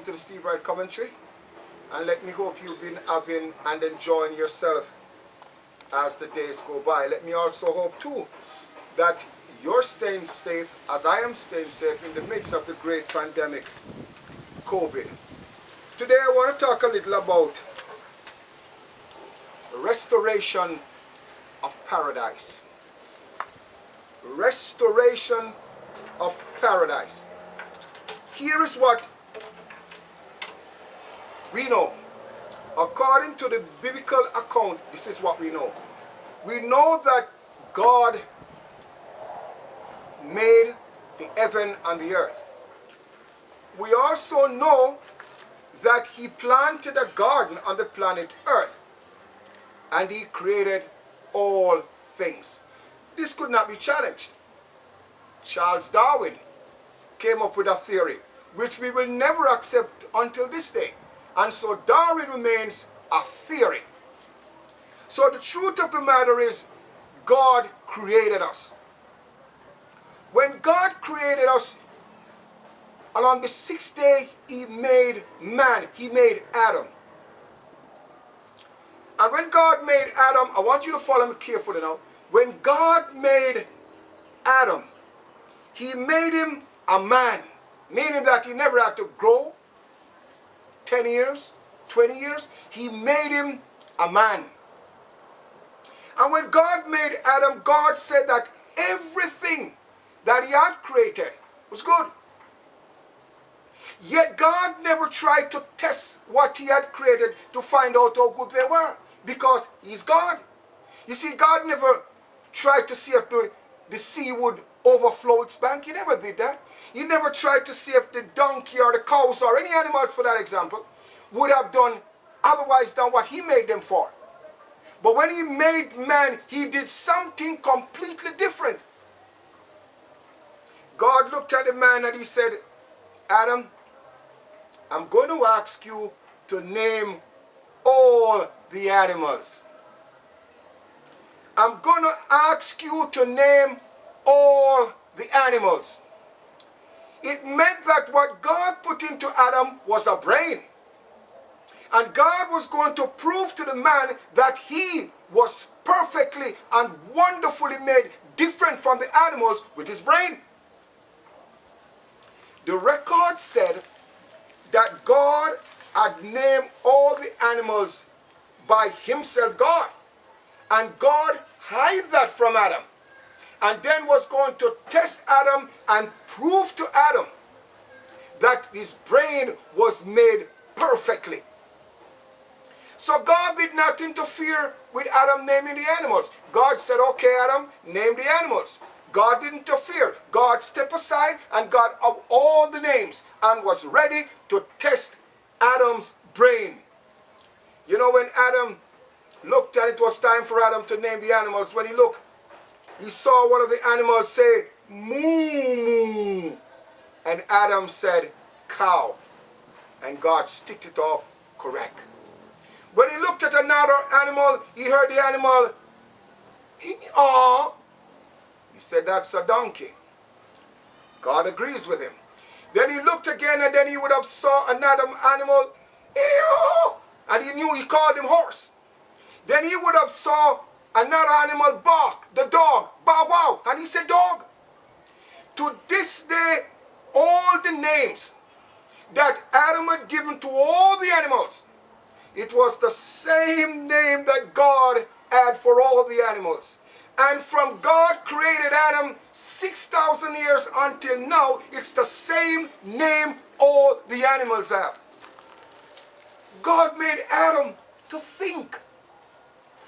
to the Steve Wright commentary, and let me hope you've been having and enjoying yourself as the days go by. Let me also hope too that you're staying safe as I am staying safe in the midst of the great pandemic, COVID. Today I want to talk a little about restoration of paradise. Restoration of paradise. Here is what we know. According to the biblical account, this is what we know. We know that God made the heaven and the earth. We also know that He planted a garden on the planet Earth, and He created all things. This could not be challenged. Charles Darwin came up with a theory which we will never accept until this day. And so Darwin remains a theory. So the truth of the matter is, God created us. When God created us, and on the sixth day He made man, He made Adam. And when God made Adam, I want you to follow me carefully now. When God made Adam, He made him a man, meaning that he never had to grow 10 years, 20 years. He made him a man. And when God made Adam, God said that everything that He had created was good. Yet God never tried to test what He had created to find out how good they were, because He's God. You see, God never tried to see if the sea would overflow its bank. He never did that. He never tried to see if the donkey or the cows or any animals, for that example, would have done otherwise than what He made them for. But when He made man, He did something completely different. God looked at the man and He said, Adam, I'm going to ask you to name all the animals. I'm going to ask you to name all the animals. It meant that what God put into Adam was a brain. And God was going to prove to the man that he was perfectly and wonderfully made different from the animals with his brain. The record said that God had named all the animals by Himself, God. And God hid that from Adam. And then was going to test Adam and prove to Adam that his brain was made perfectly. So God did not interfere with Adam naming the animals. God said, okay, Adam, name the animals. God didn't interfere. God stepped aside and got of all the names and was ready to test Adam's brain. You know, when Adam looked and it was time for Adam to name the animals, when he looked, he saw one of the animals say, moo, moo. And Adam said, cow. And God sticked it off correct. When he looked at another animal, he heard the animal, aw. He said, that's a donkey. God agrees with him. Then he looked again, and then he would have saw another animal, ew, and he knew, he called him horse. Then he would have saw another animal bark, the dog, bow wow, and he said dog. To this day, all the names that Adam had given to all the animals, it was the same name that God had for all the animals. And from God created Adam 6,000 years until now, it's the same name all the animals have. God made Adam to think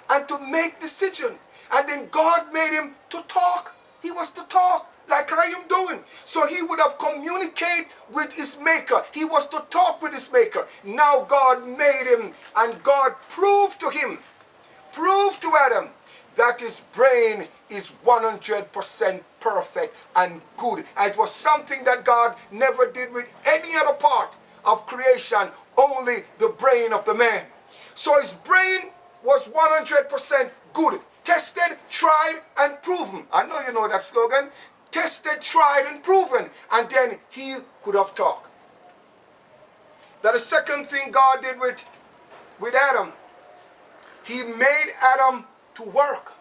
and to make decision. And then God made him to talk. He was to talk like I am doing. So he would have communicated with his maker. He was to talk with his maker. Now God made him, and God proved to him, proved to Adam, that his brain is 100% perfect and good. And it was something that God never did with any other part of creation, only the brain of the man. So his brain was 100% good. Tested, tried, and proven. I know you know that slogan. Tested, tried, and proven. And then he could have talked. that the second thing God did with Adam, he made Adam to work.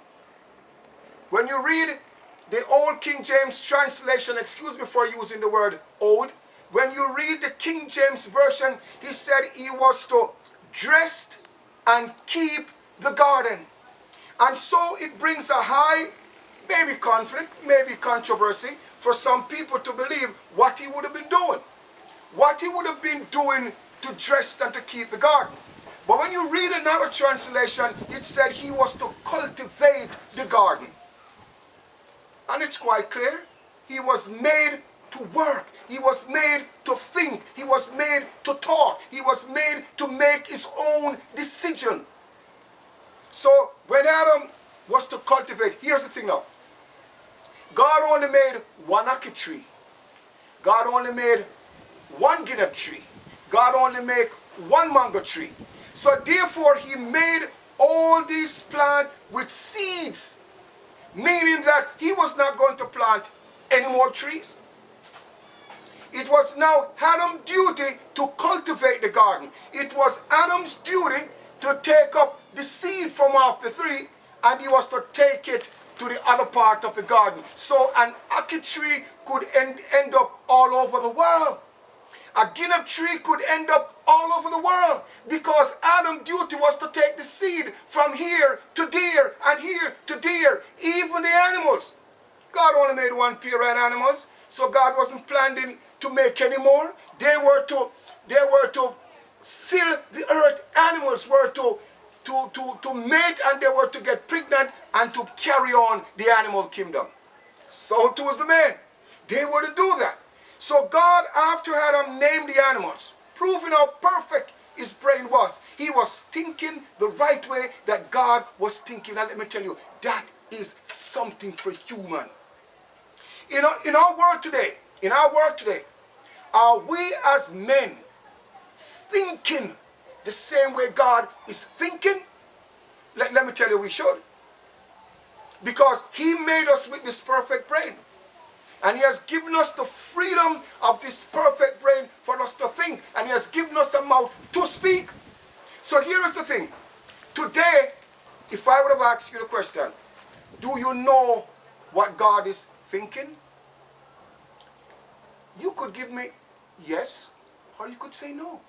When you read the old King James translation, excuse me for using the word old, when you read the King James version, he said he was to dress and keep the garden. And so it brings a high, maybe conflict, maybe controversy for some people to believe what he would have been doing. What he would have been doing to dress and to keep the garden. But when you read another translation, it said he was to cultivate the garden. And it's quite clear. He was made to work. He was made to think. He was made to talk. He was made to make his own decision. So when Adam was to cultivate, here's the thing now. God only made one apple tree. God only made one guinea tree. God only made one mango tree. So therefore he made all these plants with seeds. Meaning that he was not going to plant any more trees. It was now Adam's duty to cultivate the garden. It was Adam's duty to take up the seed from off the tree, and he was to take it to the other part of the garden. So an apple tree could end up all over the world. A guinea tree could end up all over the world, because Adam's duty was to take the seed from here to there and here to there, even the animals. God only made one pair of animals, so God wasn't planning to make any more. They were to fill the earth. Animals were to mate, and they were to get pregnant and to carry on the animal kingdom. So too was the man. They were to do that. So God, after Adam named the animals, proving how perfect his brain was, he was thinking the right way that God was thinking. And let me tell you, that is something for human. In our world today, are we as men thinking the same way God is thinking? Let me tell you, we should. Because he made us with this perfect brain. And he has given us the freedom of this perfect brain for us to think. And he has given us a mouth to speak. So here is the thing. Today, if I would have asked you the question, do you know what God is thinking? You could give me yes, or you could say no.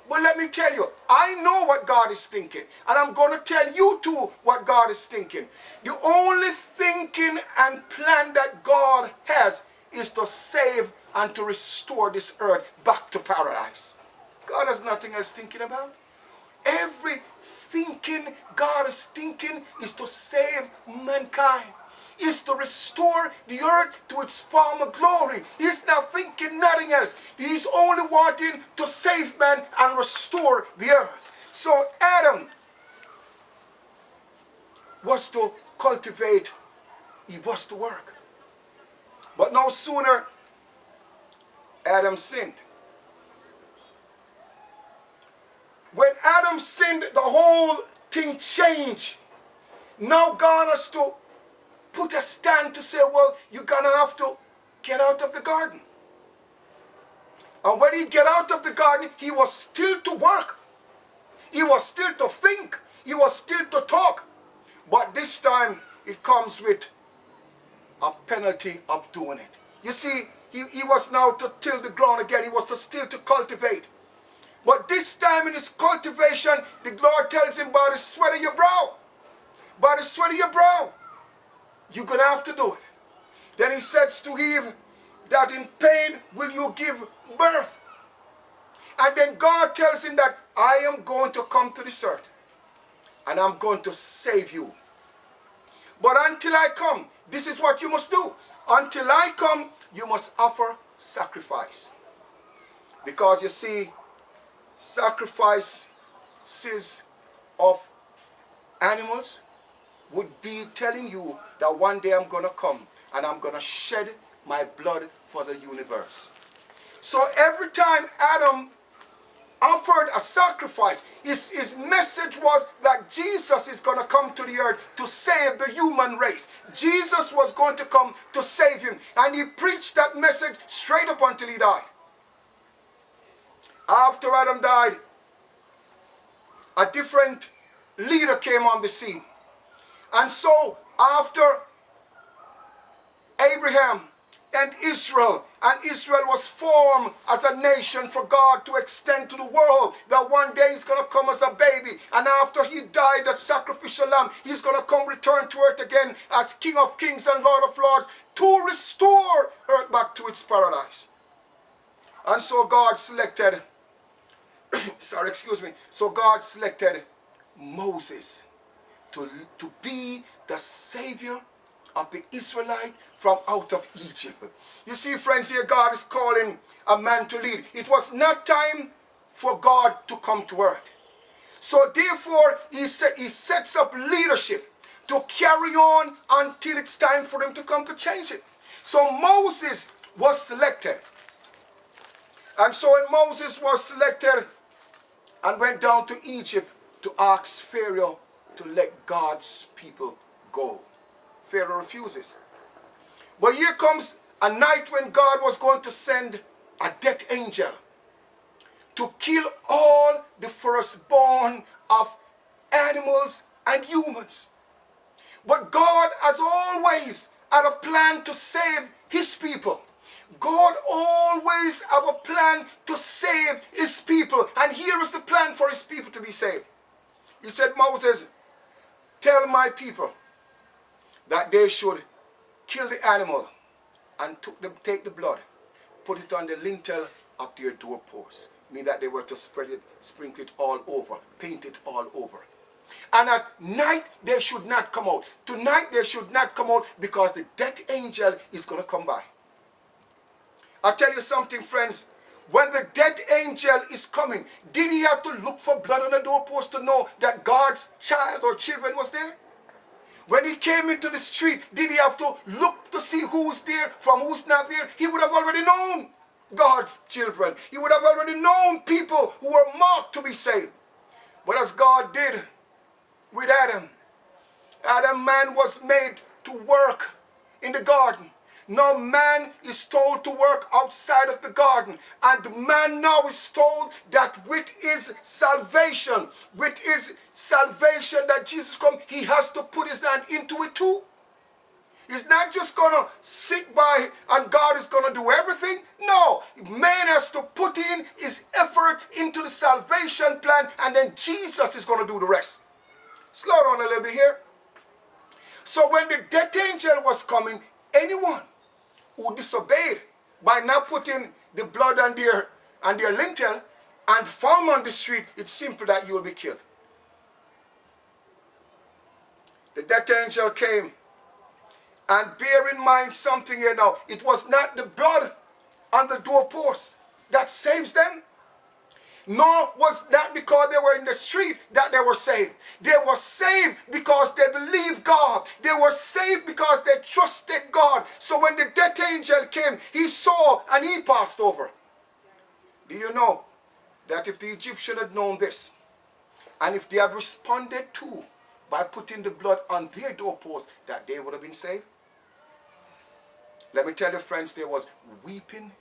But let me tell you, I know what God is thinking. And I'm going to tell you too what God is thinking. The only thinking and plan that God has is to save and to restore this earth back to paradise. God has nothing else thinking about. Every thinking God is thinking is to save mankind. Is to restore the earth to its former glory. He's not thinking nothing else. He's only wanting to save man and restore the earth. So Adam was to cultivate. He was to work. But no sooner Adam sinned. When Adam sinned, the whole thing changed. Now God has to put a stand to say, well, you're going to have to get out of the garden. And when he get out of the garden, he was still to work. He was still to think. He was still to talk. But this time, it comes with a penalty of doing it. You see, he was now to till the ground again. He was still to cultivate. But this time in his cultivation, the Lord tells him, by the sweat of your brow. By the sweat of your brow. You're going to have to do it. Then he says to Eve that in pain will you give birth. And then God tells him that I am going to come to this earth and I'm going to save you. But until I come, this is what you must do. Until I come, you must offer sacrifice. Because you see, sacrifices of animals would be telling you that one day I'm going to come and I'm going to shed my blood for the universe. So every time Adam offered a sacrifice, his message was that Jesus is going to come to the earth to save the human race. Jesus was going to come to save him. And he preached that message straight up until he died. After Adam died, a different leader came on the scene. And so after Abraham and Israel was formed as a nation for God to extend to the world, that one day he's going to come as a baby, and after he died as sacrificial lamb, he's going to come return to earth again as King of Kings and Lord of Lords to restore earth back to its paradise. And so God selected so God selected Moses to be the savior of the Israelite from out of Egypt. You see, friends, here God is calling a man to lead. It was not time for God to come to earth. So therefore, he sets up leadership to carry on until it's time for him to come to change it. So Moses was selected. And so when Moses was selected and went down to Egypt to ask Pharaoh to let God's people go, Pharaoh refuses. But here comes a night when God was going to send a death angel to kill all the firstborn of animals and humans. But God, as always, had a plan to save his people. God always have a plan to save his people. And here is the plan for his people to be saved. He said, Moses, tell my people that they should kill the animal and take the blood, put it on the lintel of their doorposts. Mean that they were to spread it, sprinkle it all over, paint it all over. And at night they should not come out. Tonight they should not come out because the death angel is going to come by. I'll tell you something, friends. When the death angel is coming, did he have to look for blood on the doorpost to know that God's child or children was there? When he came into the street, did he have to look to see who's there from who's not there? He would have already known God's children. He would have already known people who were marked to be saved. But as God did with Adam, man was made to work in the garden. Now man is told to work outside of the garden. And man now is told that with his salvation that Jesus come, he has to put his hand into it too. He's not just going to sit by and God is going to do everything. No, man has to put in his effort into the salvation plan, and then Jesus is going to do the rest. Slow down a little bit here. So when the death angel was coming, anyone who disobeyed by not putting the blood on their lintel and found on the street, it's simple that you will be killed. The death angel came, and bear in mind something here now. It was not the blood on the doorpost that saves them. Nor was that because they were in the street that they were saved. They were saved because they believed God. They were saved because they trusted God. So when the death angel came, he saw and he passed over. Do you know that if the Egyptian had known this, and if they had responded to by putting the blood on their doorpost, that they would have been saved? Let me tell you, friends, there was weeping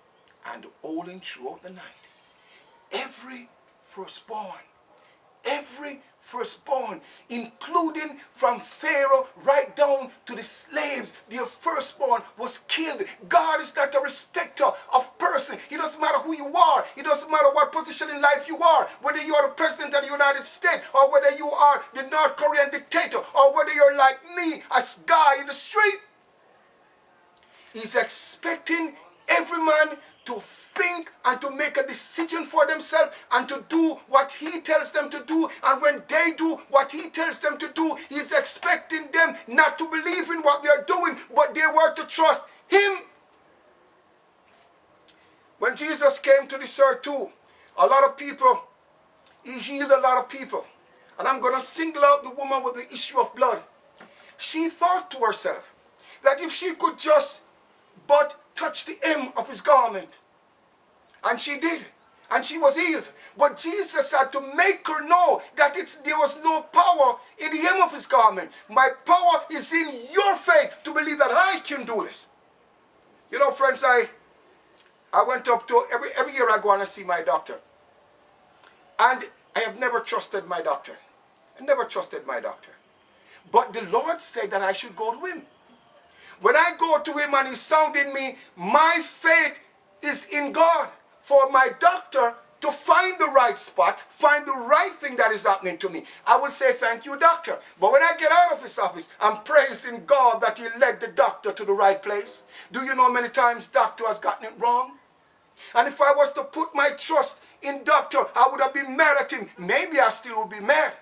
and wailing throughout the night. Every firstborn, including from Pharaoh right down to the slaves, their firstborn was killed. God is not a respecter of person. It doesn't matter who you are. It doesn't matter what position in life you are. Whether you are the president of the United States, or whether you are the North Korean dictator, or whether you're like me, a guy in the street. He's expecting every man to think and to make a decision for themselves and to do what he tells them to do. And when they do what he tells them to do, he's expecting them not to believe in what they're doing, but they were to trust him. When Jesus came to this earth too, a lot of people, he healed a lot of people. And I'm going to single out the woman with the issue of blood. She thought to herself that if she could just but touch the hem of his garment. And she did. And she was healed. But Jesus had to make her know that there was no power in the hem of his garment. My power is in your faith to believe that I can do this. You know, friends, I went up to, every year I go and see my doctor. And I have never trusted my doctor. I never trusted my doctor. But the Lord said that I should go to him. When I go to him and he's sounding me, my faith is in God for my doctor to find the right spot, find the right thing that is happening to me. I will say, thank you, doctor. But when I get out of his office, I'm praising God that he led the doctor to the right place. Do you know many times doctor has gotten it wrong? And if I was to put my trust in doctor, I would have been mad at him. Maybe I still would be mad.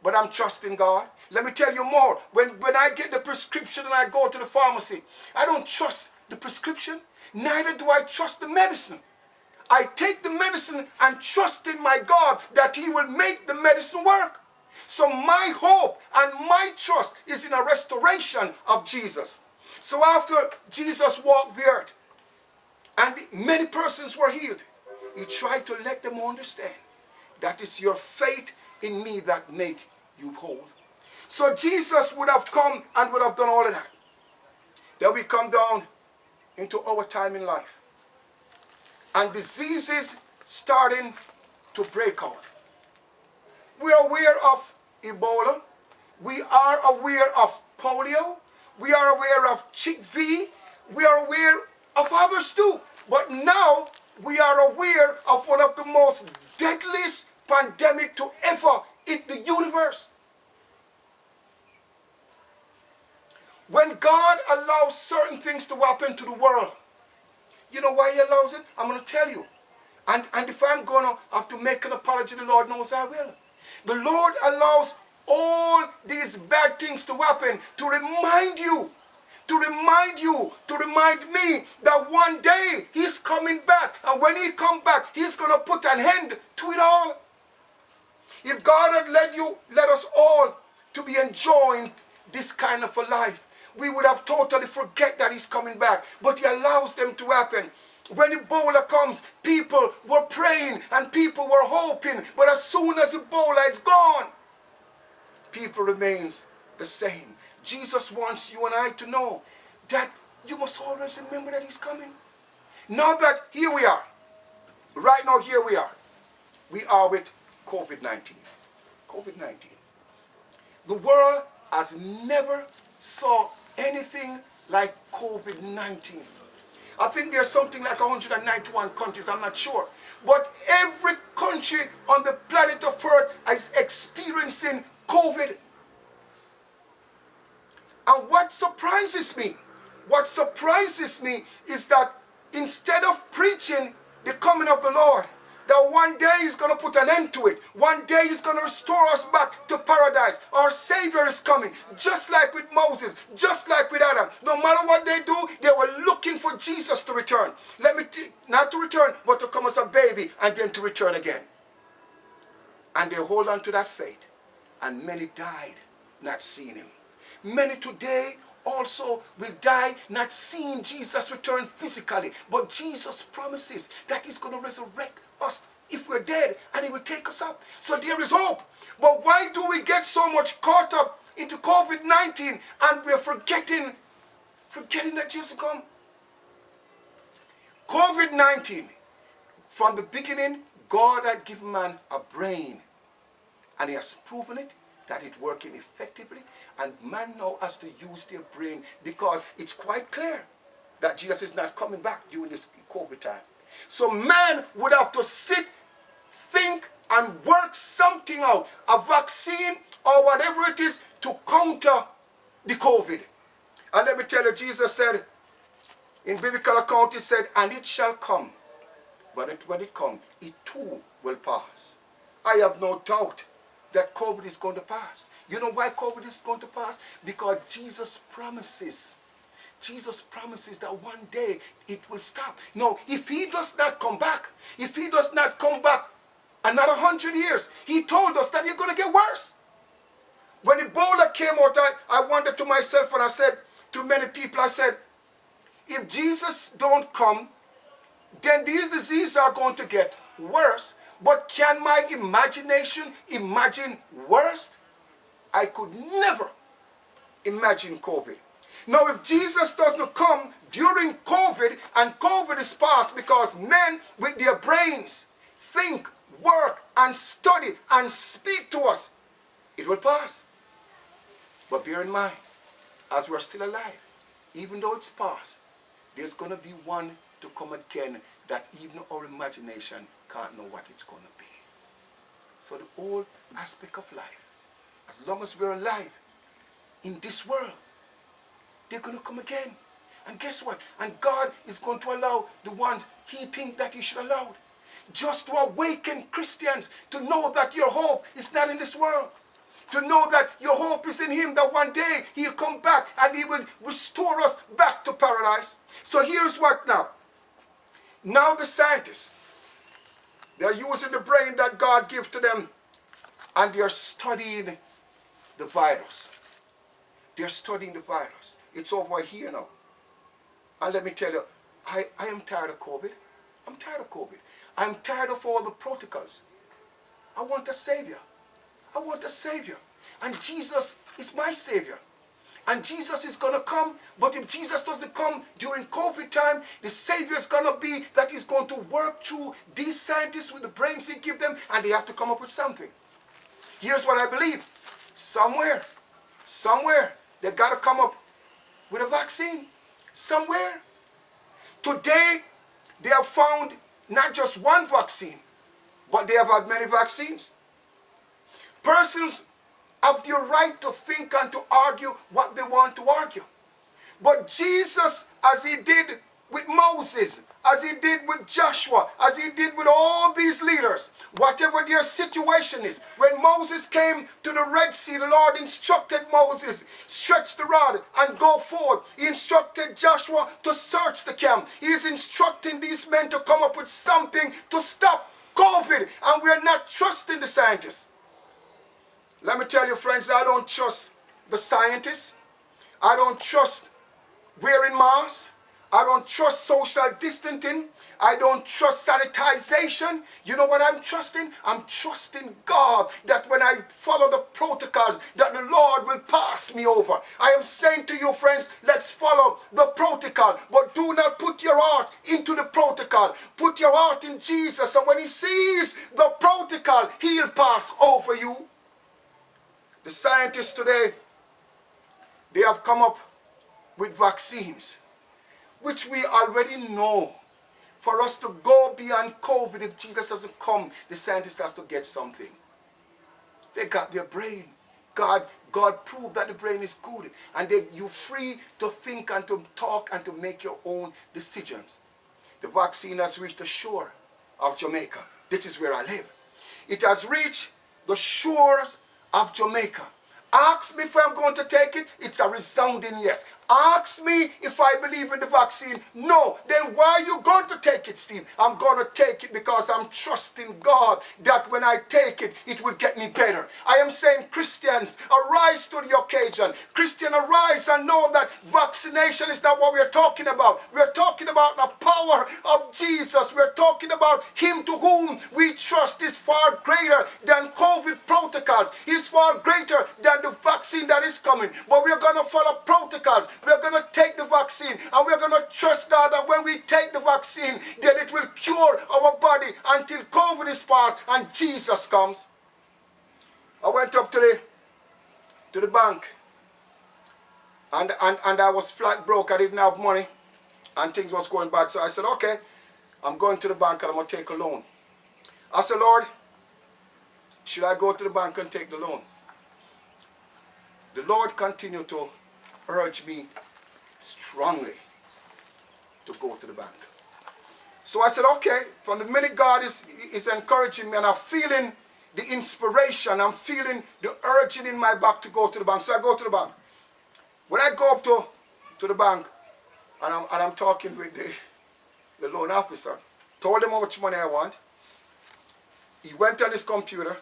But I'm trusting God. Let me tell you more. When I get the prescription and I go to the pharmacy, I don't trust the prescription. Neither do I trust the medicine. I take the medicine and trust in my God that he will make the medicine work. So my hope and my trust is in a restoration of Jesus. So after Jesus walked the earth and many persons were healed, he tried to let them understand that it's your faith in me that make you whole. So Jesus would have come and would have done all of that. Then we come down into our time in life. And diseases starting to break out. We are aware of Ebola. We are aware of polio. We are aware of Clstv. We are aware of others too. But now we are aware of one of the most deadliest pandemic to ever hit the universe. When God allows certain things to happen to the world, you know why he allows it? I'm going to tell you. And if I'm going to have to make an apology, the Lord knows I will. The Lord allows all these bad things to happen to remind you, to remind me that one day he's coming back. And when he comes back, he's going to put an end to it all. If God had led us all to be enjoying this kind of a life, we would have totally forget that he's coming back. But he allows them to happen. When Ebola comes, people were praying and people were hoping. But as soon as Ebola is gone, people remains the same. Jesus wants you and I to know that you must always remember that he's coming. Now that here we are, right now here we are with COVID-19. COVID-19. The world has never saw anything like COVID-19. I think there's something like 191 countries, I'm not sure. But every country on the planet of Earth is experiencing COVID. And what surprises me is that instead of preaching the coming of the Lord, that one day he's going to put an end to it. One day he's going to restore us back to paradise. Our Savior is coming. Just like with Moses. Just like with Adam. No matter what they do, they were looking for Jesus to return. Not to return, but to come as a baby and then to return again. And they hold on to that faith. And many died not seeing him. Many today also will die not seeing Jesus return physically. But Jesus promises that he's going to resurrect us if we're dead, and he will take us up. So there is hope. But why do we get so much caught up into COVID-19 and we're forgetting that Jesus will come? COVID-19, from the beginning, God had given man a brain, and he has proven it that it's working effectively, and man now has to use their brain because it's quite clear that Jesus is not coming back during this COVID time. So man would have to sit, think, and work something out, a vaccine or whatever it is, to counter the COVID. And let me tell you, Jesus said, in biblical account, it said, and it shall come. But when it comes, it too will pass. I have no doubt that COVID is going to pass. You know why COVID is going to pass? Because Jesus promises that one day it will stop. No, if he does not come back, another 100 years, he told us that it's going to get worse. When Ebola came out, I wondered to myself, and I said to many people, I said, if Jesus don't come, then these diseases are going to get worse. But can my imagination imagine worse? I could never imagine COVID. Now, if Jesus doesn't come during COVID, and COVID is past because men with their brains think, work, and study and speak to us, it will pass. But bear in mind, as we're still alive, even though it's past, there's going to be one to come again that even our imagination can't know what it's going to be. So the whole aspect of life, as long as we're alive in this world, they're going to come again. And guess what? And God is going to allow the ones he thinks that he should allow. Just to awaken Christians to know that your hope is not in this world. To know that your hope is in him, that one day he'll come back and he will restore us back to paradise. So here's what now. Now the scientists, they're using the brain that God gave to them, and they're studying the virus. They're studying the virus. It's over here now. And let me tell you, I am tired of COVID. I'm tired of COVID. I'm tired of all the protocols. I want a savior. I want a savior. And Jesus is my savior. And Jesus is going to come. But if Jesus doesn't come during COVID time, the savior is going to be that he's going to work through these scientists with the brains he give them, and they have to come up with something. Here's what I believe. Somewhere, they got to come up with a vaccine. Somewhere. Today, they have found not just one vaccine, but they have had many vaccines. Persons have the right to think and to argue what they want to argue. But Jesus, as he did with Moses, as he did with Joshua, as he did with all these leaders, whatever their situation is, when Moses came to the Red Sea, the Lord instructed Moses, stretch the rod and go forward. He instructed Joshua to search the camp. He is instructing these men to come up with something to stop COVID, and we are not trusting the scientists. Let me tell you, friends, I don't trust the scientists. I don't trust wearing masks. I don't trust social distancing. I don't trust sanitization. You know what I'm trusting? I'm trusting God that when I follow the protocols, that the Lord will pass me over. I am saying to you, friends, let's follow the protocol, but do not put your heart into the protocol. Put your heart in Jesus, and when he sees the protocol, he'll pass over you. The scientists today, they have come up with vaccines, which we already know. For us to go beyond COVID, if Jesus doesn't come, the scientists has to get something. They got their brain. God proved that the brain is good. And you're free to think and to talk and to make your own decisions. The vaccine has reached the shore of Jamaica. This is where I live. It has reached the shores of Jamaica. Ask me if I'm going to take it. It's a resounding yes. Ask me if I believe in the vaccine. No. Then why are you going to take it, Steve? I'm going to take it because I'm trusting God that when I take it, it will get me better. I am saying, Christians, arise to the occasion. Christian, arise and know that vaccination is not what we're talking about. We're talking about the power of Jesus. We're talking about him to whom we trust is far greater than COVID protocols. He's far greater than the vaccine that is coming. But we're going to follow protocols. We're going to take the vaccine, and we're going to trust God that when we take the vaccine, then it will cure our body until COVID is past and Jesus comes. I went up to the bank, and I was flat broke. I didn't have money, and things was going bad. So I said, okay, I'm going to the bank and I'm going to take a loan. I said, Lord, should I go to the bank and take the loan? The Lord continued to urge me strongly to go to the bank. So I said, okay, from the minute God is encouraging me and I'm feeling the inspiration, I'm feeling the urging in my back to go to the bank. So I go to the bank. When I go up to the bank and I'm talking with the loan officer, told him how much money I want. He went on his computer.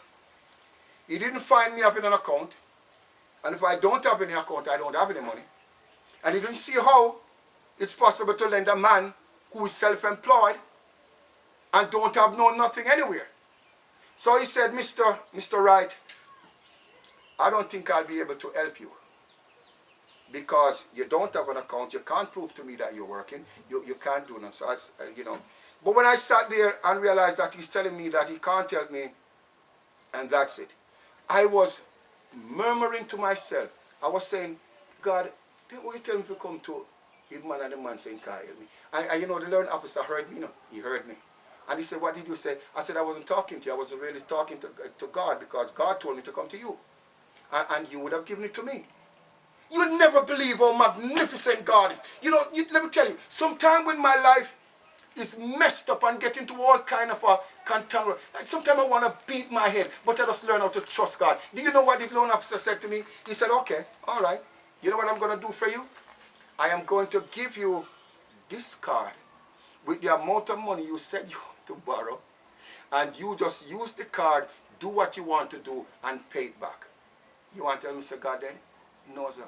He didn't find me having an account. And if I don't have any account, I don't have any money. And he didn't see how it's possible to lend a man who is self-employed and don't have nothing anywhere. So he said, Mr. Wright, I don't think I'll be able to help you. Because you don't have an account, you can't prove to me that you're working, you can't do nothing. So, you know. But when I sat there and realized that he's telling me that he can't help me And that's it. I was murmuring to myself. I was saying, God, what you tell me to come to the man, and the man saying, can't help me. And you know, the learning officer heard me, you know. He heard me. And he said, what did you say? I said, I wasn't talking to you. I was really talking to God, because God told me to come to you. And you would have given it to me. You'd never believe how magnificent God is. You know, let me tell you, sometime when my life is messed up and get into all kind of a contemporary, like sometimes I want to beat my head, but I just learn how to trust God. Do you know what the loan officer said to me? He said, okay, all right. You know what I'm going to do for you? I am going to give you this card with the amount of money you said you want to borrow, and you just use the card, do what you want to do, and pay it back. You want to tell me, Mr. God, then? No, sir.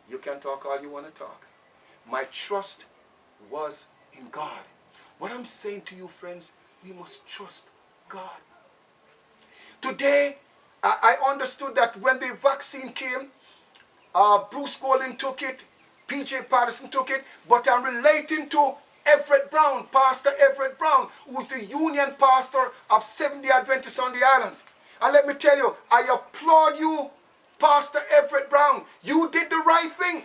You can talk all you want to talk. My trust was in God. What I'm saying to you, friends, we must trust God. Today, I understood that when the vaccine came, Bruce Golden took it, P.J. Patterson took it, but I'm relating to Everett Brown, Pastor Everett Brown, who's the union pastor of Seventh-day Adventists on the island. And let me tell you, I applaud you, Pastor Everett Brown. You did the right thing.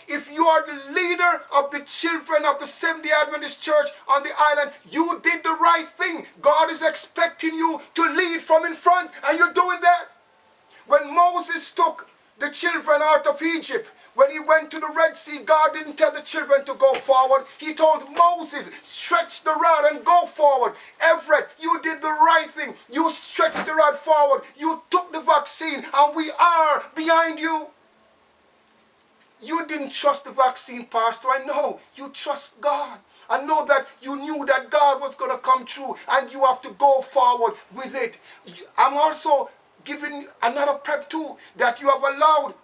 If you are the leader of the children of the Seventh-day Adventist Church on the island, you did the right thing. God is expecting you to lead from in front, and you're doing that. When Moses took the children out of Egypt, when he went to the Red Sea, God didn't tell the children to go forward. He told Moses, stretch the rod and go forward. Everett, you did the right thing. You stretched the rod forward. You took the vaccine, and we are behind you. You didn't trust the vaccine, Pastor. I know. You trust God. I know that you knew that God was going to come through, and you have to go forward with it. I'm also giving another prep too, that you have allowed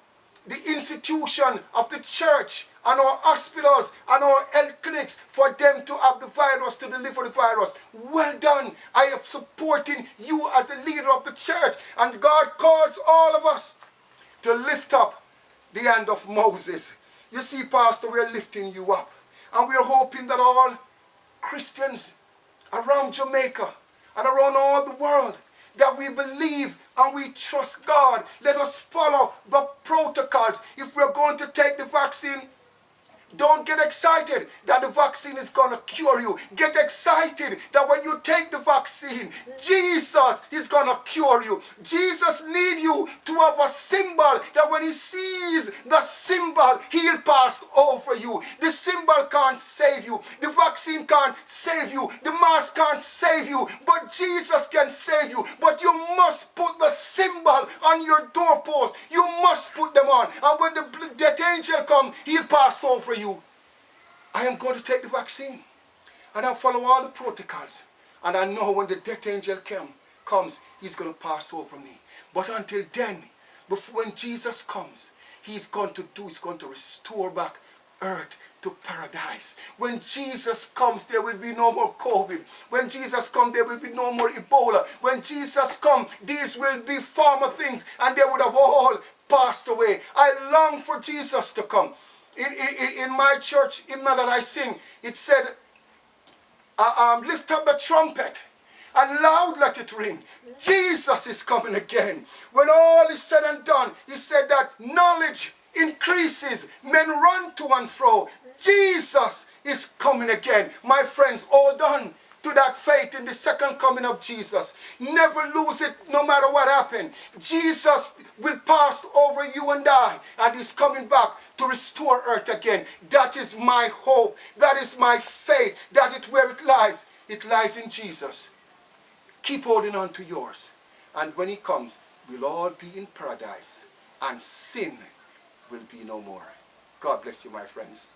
the institution of the church and our hospitals and our health clinics for them to have the virus, to deliver the virus. Well done. I am supporting you as the leader of the church, and God calls all of us to lift up the hand of Moses. You see, Pastor, we're lifting you up, and we're hoping that all Christians around Jamaica and around all the world, that we believe and we trust God. Let us follow the protocols. If we're going to take the vaccine, don't get excited that the vaccine is going to cure you. Get excited that when you take the vaccine, Jesus is going to cure you. Jesus needs you to have a symbol that when he sees the symbol, he'll pass over you. The symbol can't save you. The vaccine can't save you. The mask can't save you. But Jesus can save you. But you must put the symbol on your doorpost. You must put them on. And when the death angel comes, he'll pass over you. I am going to take the vaccine, and I'll follow all the protocols, and I know when the death angel comes, he's going to pass over me. But until then, when Jesus comes, he's going to restore back earth to paradise. When Jesus comes, there will be no more COVID. When Jesus comes, there will be no more Ebola. When Jesus comes, these will be former things, and they would have all passed away. I long for Jesus to come. In my church hymn that I sing, it said, lift up the trumpet and loud let it ring. Jesus is coming again. When all is said and done, he said that knowledge increases, men run to and fro. Jesus is coming again. My friends, hold on to that faith in the second coming of Jesus. Never lose it, no matter what happened. Jesus will pass over you and I, and he's coming back to restore earth again. That is my hope. That is my faith. That is where it lies. It lies in Jesus. Keep holding on to yours. And when he comes, we'll all be in paradise, and sin will be no more. God bless you, my friends.